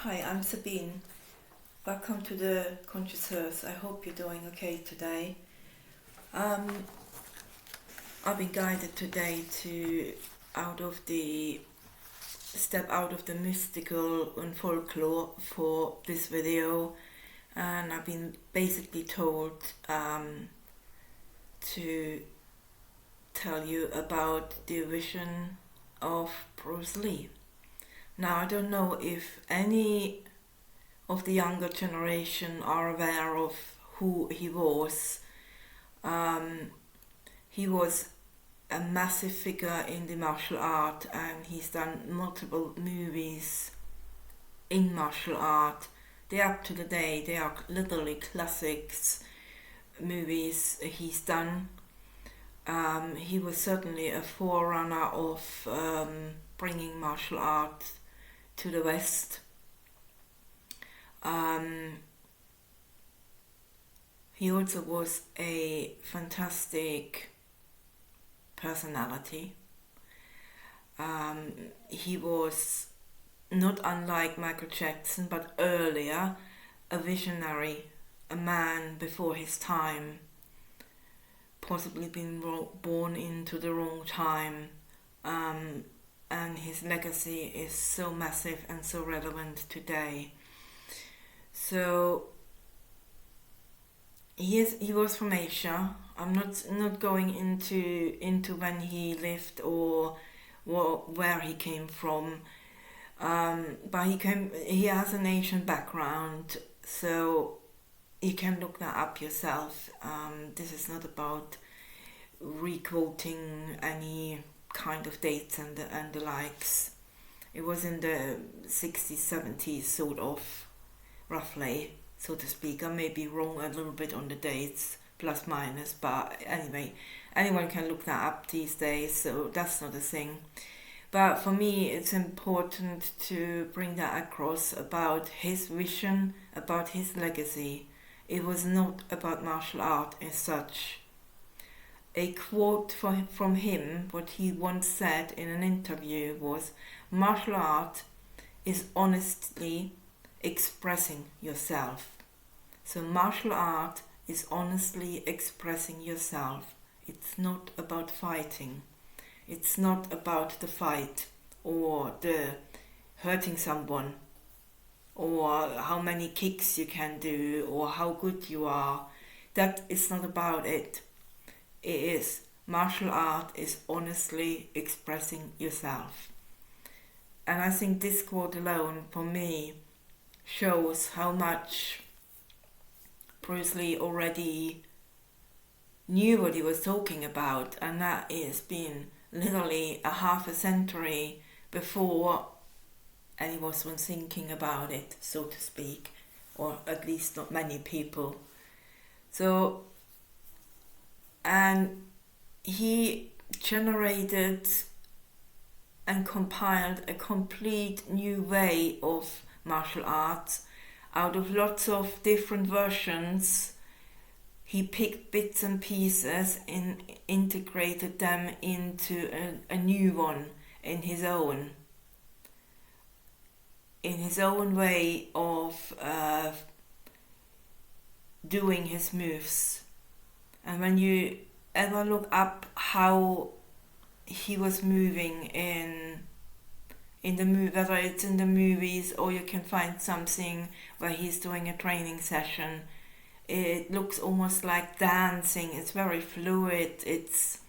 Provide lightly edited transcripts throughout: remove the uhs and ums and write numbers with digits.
Hi, I'm Sabine. Welcome to the Conscious Earth. I hope you're doing okay today. I've been guided today to step out of the mystical and folklore for this video, and I've been basically told to tell you about the vision of Bruce Lee. Now, I don't know if any of the younger generation are aware of who he was. He was a massive figure in the martial art, and he's done multiple movies in martial art. They're up to the day, they are literally classics movies he's done. He was certainly a forerunner of bringing martial art to the West. He also was a fantastic personality. He was, not unlike Michael Jackson, but earlier, a visionary, a man before his time, possibly been born into the wrong time, and his legacy is so massive and so relevant today. So he was from Asia. I'm not going into when he lived or where he came from, but he has an Asian background, so you can look that up yourself. This is not about re-quoting any kind of dates and the likes. It was in the 60s, 70s, sort of, roughly, so to speak. I may be wrong a little bit on the dates, plus minus, but anyway, anyone can look that up these days, so that's not a thing. But for me, it's important to bring that across about his vision, about his legacy. It was not about martial art as such. A quote from him, what he once said in an interview was, "Martial art is honestly expressing yourself." So martial art is honestly expressing yourself. It's not about fighting. It's not about the fight or the hurting someone or how many kicks you can do or how good you are. That is not about it. It is martial art is honestly expressing yourself. And I think this quote alone, for me, shows how much Bruce Lee already knew what he was talking about, and that is been literally a half a century before anyone was thinking about it, so to speak, or at least not many people. So, and he generated and compiled a complete new way of martial arts out of lots of different versions. He picked bits and pieces and integrated them into a new one in his own way of doing his moves. And when you ever look up how he was moving in the movie, whether it's in the movies or you can find something where he's doing a training session, it looks almost like dancing. It's very fluid. It's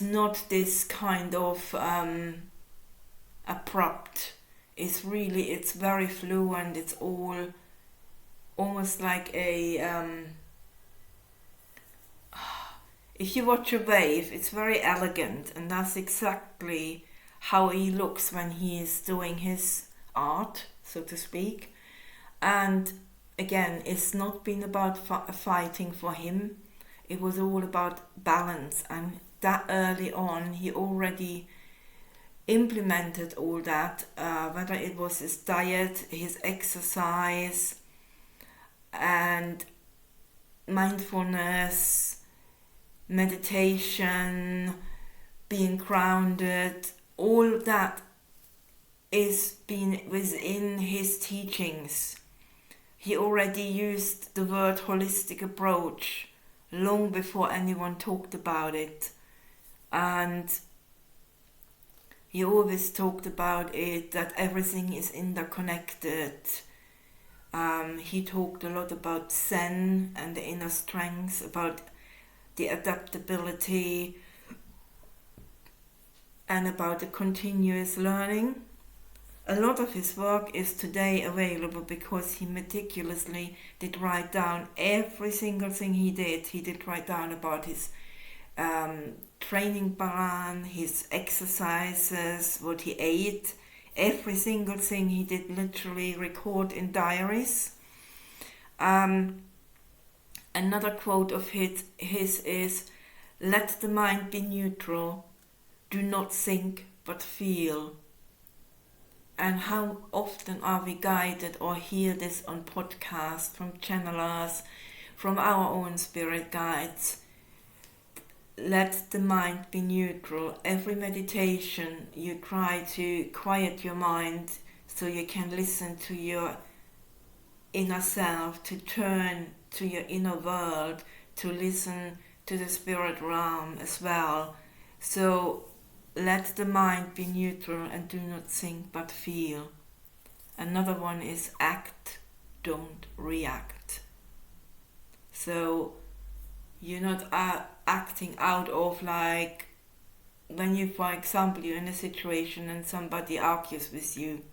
not this kind of abrupt. It's very fluent. It's all almost like a if you watch a wave, it's very elegant, and that's exactly how he looks when he is doing his art, so to speak. And again, it's not been about fighting for him. It was all about balance, and that early on he already implemented all that, whether it was his diet, his exercise, and mindfulness, meditation, being grounded, all that is been within his teachings. He already used the word holistic approach long before anyone talked about it. And he always talked about it, that everything is interconnected. He talked a lot about Zen and the inner strength, about the adaptability, and about the continuous learning. A lot of his work is today available because he meticulously did write down every single thing he did. He did write down about his training plan, his exercises, what he ate. Every single thing he did literally record in diaries. Another quote of his is, "Let the mind be neutral, do not think but feel." And how often are we guided or hear this on podcasts from channelers, from our own spirit guides? Let the mind be neutral. Every meditation you try to quiet your mind so you can listen to your inner self, to turn to your inner world, to listen to the spirit realm as well. So let the mind be neutral and do not think but feel. Another one is act, don't react. So you're not acting out of, like, when you, for example, you're in a situation and somebody argues with you,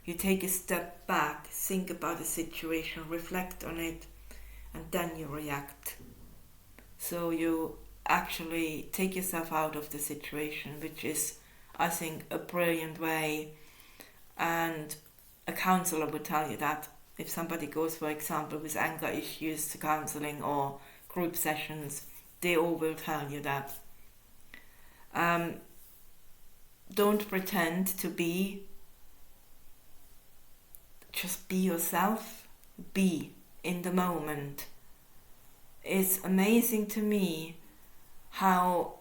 you take a step back, think about the situation, reflect on it, and then you react. So you actually take yourself out of the situation, which is, I think, a brilliant way. And a counsellor would tell you that. If somebody goes, for example, with anger issues to counselling or group sessions, they all will tell you that. Don't pretend to be. Just be yourself. Be in the moment. It's amazing to me how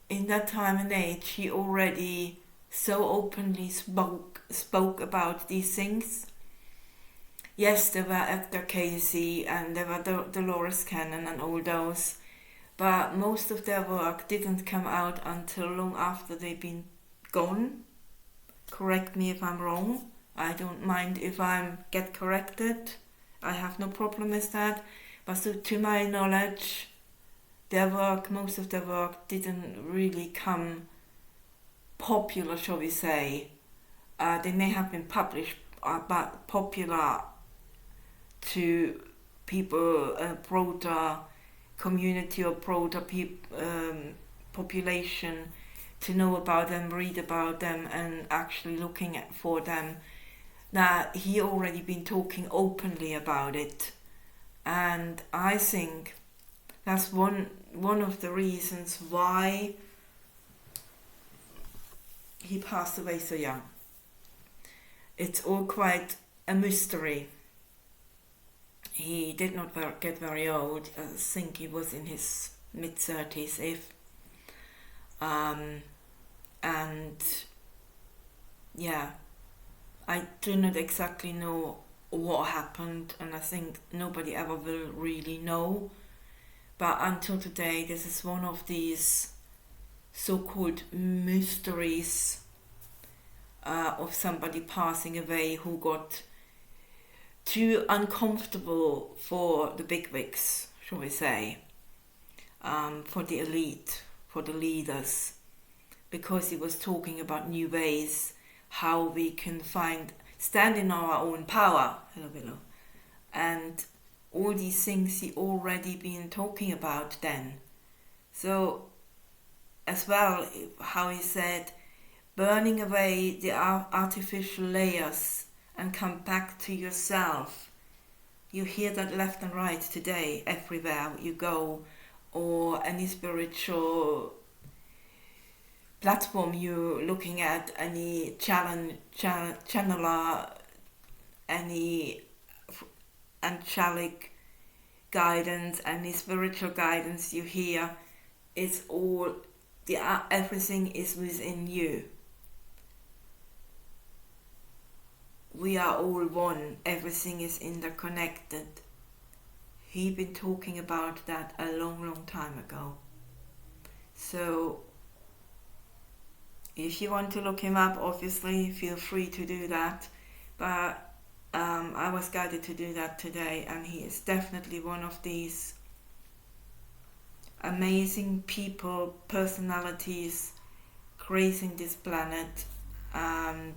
in that time and age he already so openly spoke about these things. Yes, there were Edgar Cayce and there were Dolores Cannon and all those, but most of their work didn't come out until long after they've been gone. Correct me if I'm wrong. I don't mind if I get corrected. I have no problem with that. But so, to my knowledge, most of their work didn't really come popular, shall we say. They may have been published, but popular to people, a broader community or broader population, to know about them, read about them, and actually looking for them. That he already been talking openly about it, and I think that's one of the reasons why he passed away so young. It's all quite a mystery. He did not get very old. I think he was in his mid-30s, and yeah, I do not exactly know what happened, and I think nobody ever will really know. But until today, this is one of these so-called mysteries of somebody passing away who got too uncomfortable for the bigwigs, shall we say, for the elite, for the leaders, because he was talking about new ways, how we can stand in our own power, and all these things he already been talking about then. So, as well, how he said, burning away the artificial layers and come back to yourself. You hear that left and right today, everywhere you go, or any spiritual platform you're looking at, any channeler, any angelic guidance, any spiritual guidance you hear, it's all, everything is within you. we are all one, everything is interconnected. He'd been talking about that a long time ago. So if you want to look him up, obviously feel free to do that, but I was guided to do that today, and he is definitely one of these amazing people, personalities gracing this planet, and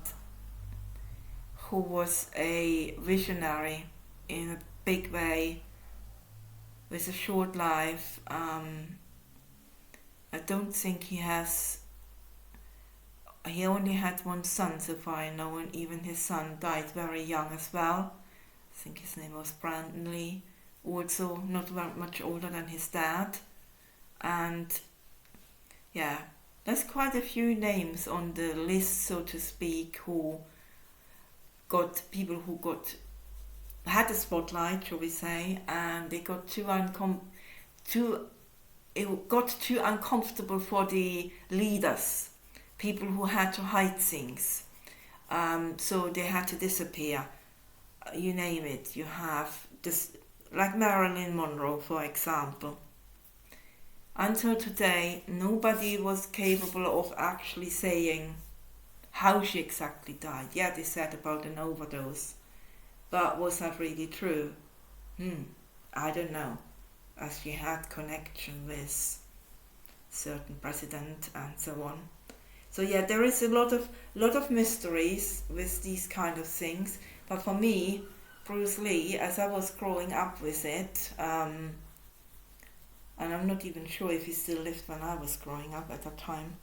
who was a visionary in a big way with a short life. I don't think he only had one son so far I know, and even his son died very young as well. I think his name was Brandon Lee, also not very much older than his dad. And yeah, there's quite a few names on the list, so to speak, who got had a spotlight, shall we say, and they got it got too uncomfortable for the leaders, people who had to hide things, so they had to disappear. You name it. You have this, like Marilyn Monroe, for example. Until today, nobody was capable of actually saying how she exactly died. Yeah, they said about an overdose, but was that really true? I don't know, as she had connection with certain president and so on. So yeah, there is a lot of mysteries with these kind of things. But for me, Bruce Lee, as I was growing up with it, and I'm not even sure if he still lived when I was growing up at that time.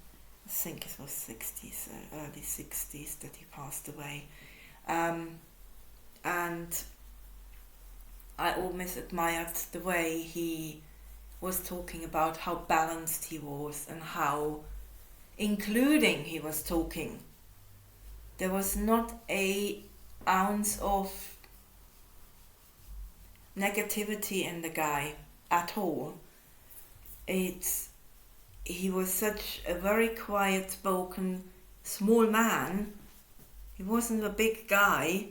I think it was 60s, early 60s that he passed away. And I always admired the way he was talking about how balanced he was, and how including he was talking. There was not an ounce of negativity in the guy at all. He was such a very quiet spoken, small man. He wasn't a big guy,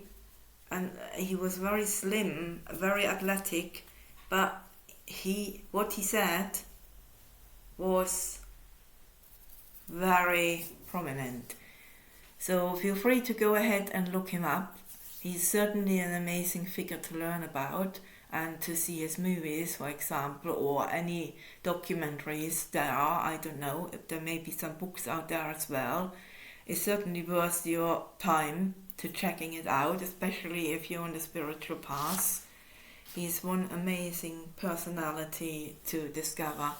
and he was very slim, very athletic, but what he said was very prominent. So feel free to go ahead and look him up. He's certainly an amazing figure to learn about, and to see his movies, for example, or any documentaries there are. I don't know, if there may be some books out there as well. It's certainly worth your time to checking it out, especially if you're on the spiritual path. He's one amazing personality to discover.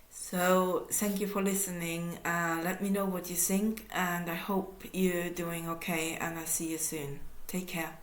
So thank you for listening. Let me know what you think, and I hope you're doing okay, and I'll see you soon. Take care.